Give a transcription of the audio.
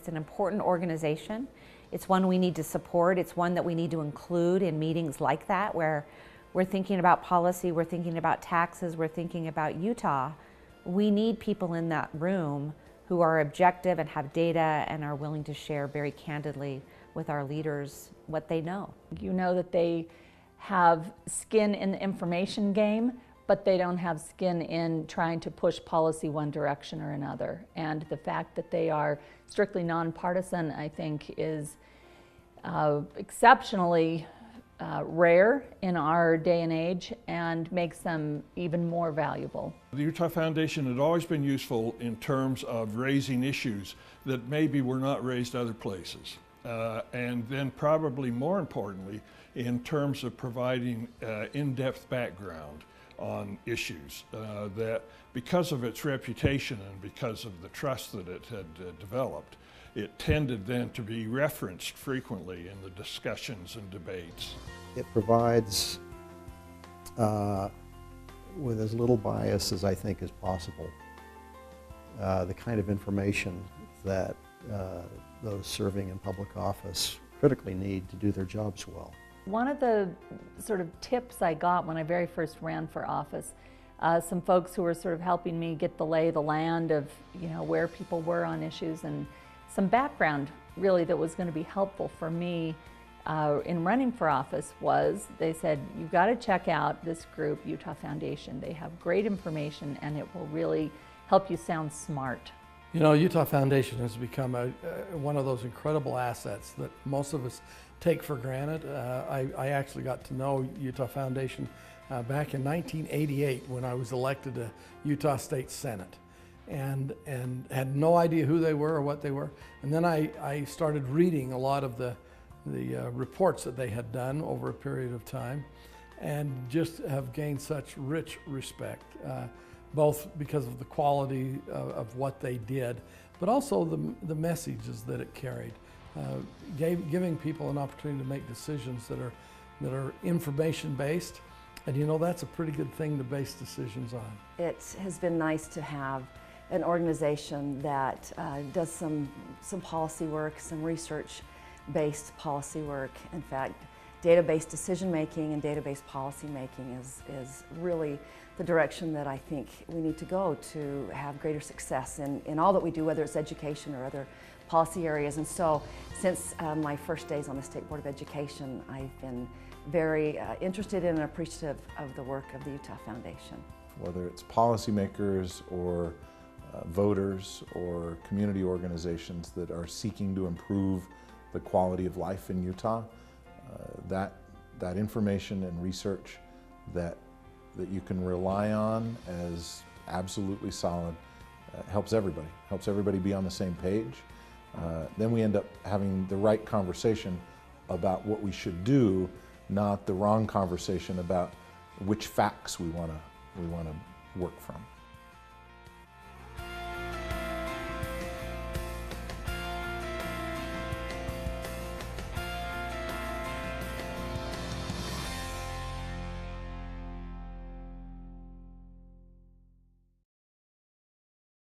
It's an important organization. It's one we need to support. It's one that we need to include in meetings like that, where we're thinking about policy, we're thinking about taxes, we're thinking about Utah. We need people in that room who are objective and have data and are willing to share very candidly with our leaders what they know. You know that they have skin in the information game, but they don't have skin in trying to push policy one direction or another. And the fact that they are strictly nonpartisan, I think, is exceptionally rare in our day and age and makes them even more valuable. The Utah Foundation had always been useful in terms of raising issues that maybe were not raised other places. And then probably more importantly, in terms of providing in-depth background on issues that, because of its reputation and because of the trust that it had developed, it tended then to be referenced frequently in the discussions and debates. It provides, with as little bias as I think is possible, the kind of information that those serving in public office critically need to do their jobs well. One of the sort of tips I got when I very first ran for office, some folks who were sort of helping me get the lay of the land of, you know, where people were on issues, and some background really that was going to be helpful for me in running for office was, they said, you've got to check out this group, Utah Foundation. They have great information and it will really help you sound smart. You know, Utah Foundation has become one of those incredible assets that most of us take for granted. I actually got to know Utah Foundation back in 1988 when I was elected to Utah State Senate, and had no idea who they were or what they were. And then I started reading a lot of the reports that they had done over a period of time, and just have gained such rich respect, both because of the quality of what they did, but also the messages that it carried. Giving people an opportunity to make decisions that are information-based, and you know, that's a pretty good thing to base decisions on. It has been nice to have an organization that does some policy work, some research-based policy work. In fact, database decision-making and database policy-making is really the direction that I think we need to go to have greater success in all that we do, whether it's education or other policy areas. And so since my first days on the State Board of Education, I've been very interested in and appreciative of the work of the Utah Foundation. Whether it's policymakers or voters or community organizations that are seeking to improve the quality of life in Utah, that information and research that you can rely on as absolutely solid helps everybody be on the same page. Then we end up having the right conversation about what we should do, not the wrong conversation about which facts we want to work from.